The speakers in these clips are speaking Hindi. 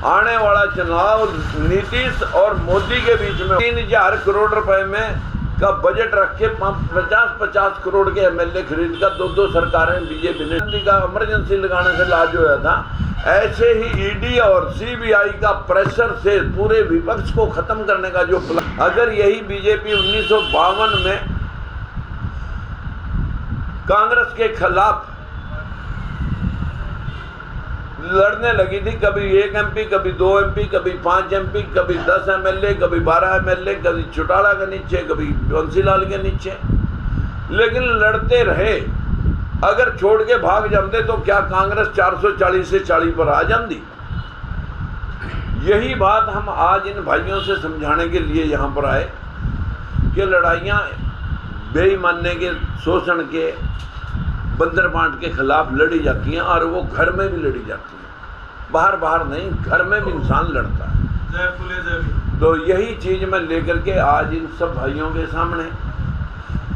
आने वाला चुनाव नीतीश और मोदी के बीच में 3000 करोड़ रुपए में का बजट रख के 50-50 करोड़ के एमएलए खरीद कर दो सरकारें बीजेपी ने का इमरजेंसी लगाने से इलाज हुआ था। ऐसे ही ईडी और सीबीआई का प्रेशर से पूरे विपक्ष को खत्म करने का जो प्लान, अगर यही बीजेपी 1952 में कांग्रेस के खिलाफ लड़ने लगी थी, कभी 1 एमपी, कभी 2 एमपी, कभी 5 एमपी, कभी 10 एमएलए, कभी 12 एमएलए, कभी चौटाला के नीचे, कभी बंसीलाल के नीचे, लेकिन लड़ते रहे। अगर छोड़ के भाग जाते तो क्या कांग्रेस 440 से 40 पर आ जाती? यही बात हम आज इन भाइयों से समझाने के लिए यहाँ पर आए कि लड़ाइयाँ बेईमानी के, शोषण के, बंदर बांट के खिलाफ लड़ी जाती हैं, और वो घर में भी लड़ी जाती हैं, बाहर नहीं, घर में भी इंसान लड़ता है। तो यही चीज़ मैं लेकर के आज इन सब भाइयों के सामने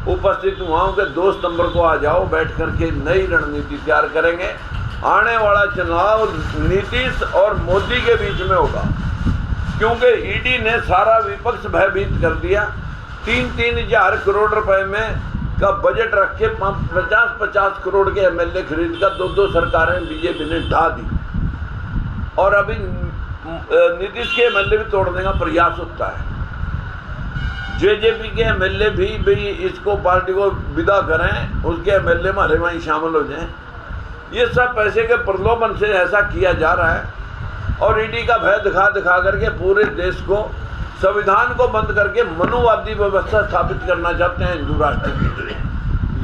उपस्थित हुआ हूँ कि 2 सितंबर को आ जाओ, बैठ करके नई रणनीति तैयार करेंगे। आने वाला चुनाव नीतीश और मोदी के बीच में होगा, क्योंकि ईडी ने सारा विपक्ष भयभीत कर दिया। 3-3 करोड़ रुपए में का बजट रख के 50-50 करोड़ के एमएलए खरीद कर दो सरकारें बीजेपी ने ढा दी, और अभी नीतीश के एमएलए भी तोड़ने का प्रयास होता है। जेजेपी के एमएलए भी इसको पार्टी को विदा करें, उसके एमएलए हमारे वहीं शामिल हो जाएं। ये सब पैसे के प्रलोभन से ऐसा किया जा रहा है, और ईडी का भय दिखा करके पूरे देश को, संविधान को बंद करके मनुवादी व्यवस्था स्थापित करना चाहते हैं हिंदू राष्ट्र की।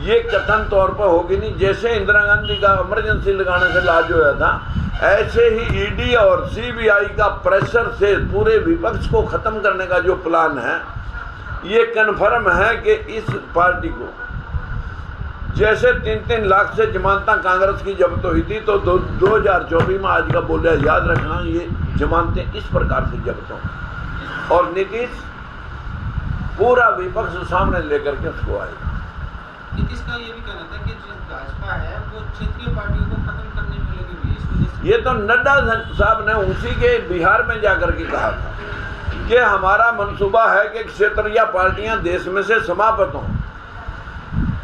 ये कथन तौर पर होगी नहीं। जैसे इंदिरा गांधी का इमरजेंसी लगाने से इलाज हुआ था, ऐसे ही ईडी और सीबीआई का प्रेशर से पूरे विपक्ष को खत्म करने का जो प्लान है, ये कन्फर्म है कि इस पार्टी को, जैसे 3-3 लाख से जमानतें कांग्रेस की जब्त हुई थी, तो 2024 में आज का बोला, याद रखना, ये जमानतें इस प्रकार से जब्त हों, और नीतीश पूरा विपक्ष सामने लेकर के उसको आएगा। नीतीश का ये भी कहना था कि जो भाजपा है वो क्षेत्रीय पार्टियों को खत्म करने में लगी हुई है, इस वजह से। ये तो नड्डा साहब ने उसी के बिहार में जाकर के कहा था कि हमारा मंसूबा है कि क्षेत्रीय पार्टियां देश में से समाप्त हों।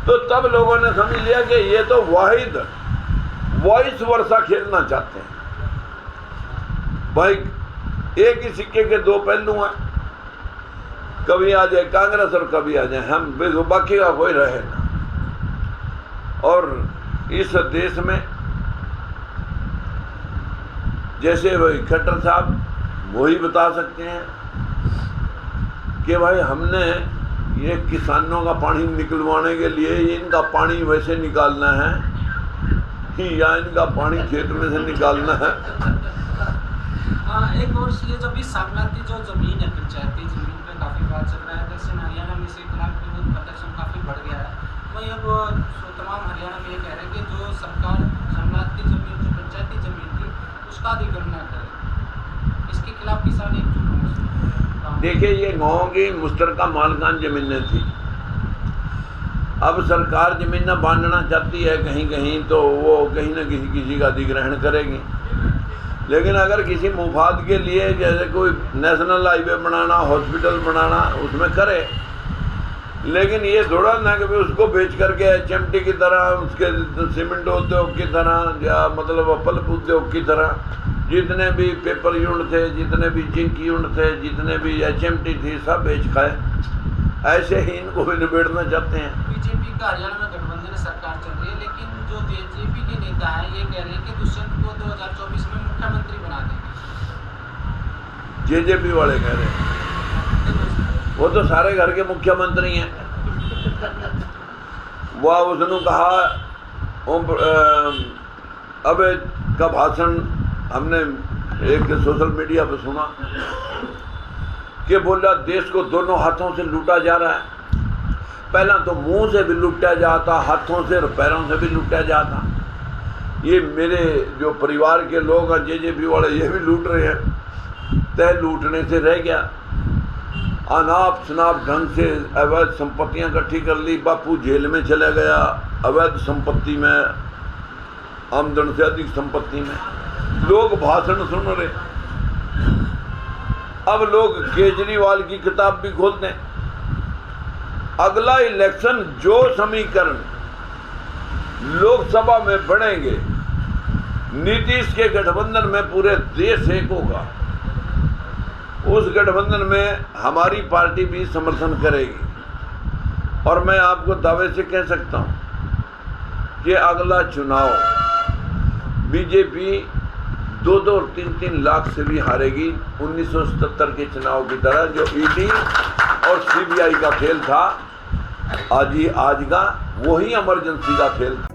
तो तब लोगों ने समझ लिया कि ये तो वाहिद वॉइस वर्षा खेलना चाहते हैं। भाई, एक ही सिक्के के 2 पहलू हैं, कभी आ जाए कांग्रेस और कभी आ जाए हम, बाकी का कोई रहे ना। और इस देश में जैसे भाई खट्टर साहब वही बता सकते हैं कि भाई हमने ये किसानों का पानी निकलवाने के लिए इनका पानी वैसे निकालना है या इनका पानी खेत में से निकालना है। एक और ये जो भी सामनाती जो जमीन है, पंचायती जमीन पे काफ़ी बात चल रहा है। जैसे हरियाणा में इसके खिलाफ विरोध प्रदर्शन काफ़ी बढ़ गया है। वहीं अब तमाम हरियाणा में ये कह रहे हैं कि जो सरकार सामनाती जमीन, जो पंचायती जमीन थी, उसका अधिग्रहण न करे। इसके खिलाफ किसान एकजुट होंगे। देखिए, ये गाँव की मुश्तरका मालकान जमीनें थी। अब सरकार जमीन बांटना चाहती है कहीं कहीं, तो वो कहीं ना किसी का अधिग्रहण करेगी। लेकिन अगर किसी मुफाद के लिए, जैसे कोई नेशनल हाईवे बनाना, हॉस्पिटल बनाना, उसमें करे, लेकिन ये थोड़ा ना कि उसको बेच करके एचएमटी की तरह, उसके सीमेंट उद्योग की तरह, या मतलब पल्प उद्योग की तरह, जितने भी पेपर यूनिट थे, जितने भी जिंक यूनिट थे, जितने भी एचएमटी थी, सब बेच खाए। ऐसे ही इनको भी निबेड़ना चाहते हैं। बीजेपी का हरियाणा में गठबंधन सरकार चल रही है, लेकिन जो जेजेपी के नेता हैं ये कह रहे हैं कि दुष्यंत को 2024 में मुख्यमंत्री बना देंगे। जेजेपी वाले कह रहे हैं, वो तो सारे घर के मुख्यमंत्री हैं। वह उसने कहा, अब का भाषण हमने एक सोशल मीडिया पर सुना कि बोला देश को दोनों हाथों से लूटा जा रहा है। पहला तो मुंह से भी लूटा जाता, हाथों से और पैरों से भी लूटा जाता। ये मेरे जो परिवार के लोग हैं जेजेपी वाले, ये भी लूट रहे हैं। तय लूटने से रह गया, अनाप शनाप ढंग से अवैध संपत्तियां इकट्ठी कर ली। बापू जेल में चला गया अवैध संपत्ति में, आमदन से अधिक संपत्ति में। लोग भाषण सुन रहे, अब लोग केजरीवाल की किताब भी खोलते हैं। अगला इलेक्शन जो समीकरण लोकसभा में बढ़ेंगे, नीतीश के गठबंधन में पूरे देश एक होगा। उस गठबंधन में हमारी पार्टी भी समर्थन करेगी। और मैं आपको दावे से कह सकता हूं कि अगला चुनाव बीजेपी 2-2 और 3-3 लाख से भी हारेगी। 1977 के चुनाव की तरह जो ईडी और सीबीआई का खेल था, आज का वही इमरजेंसी का खेल था।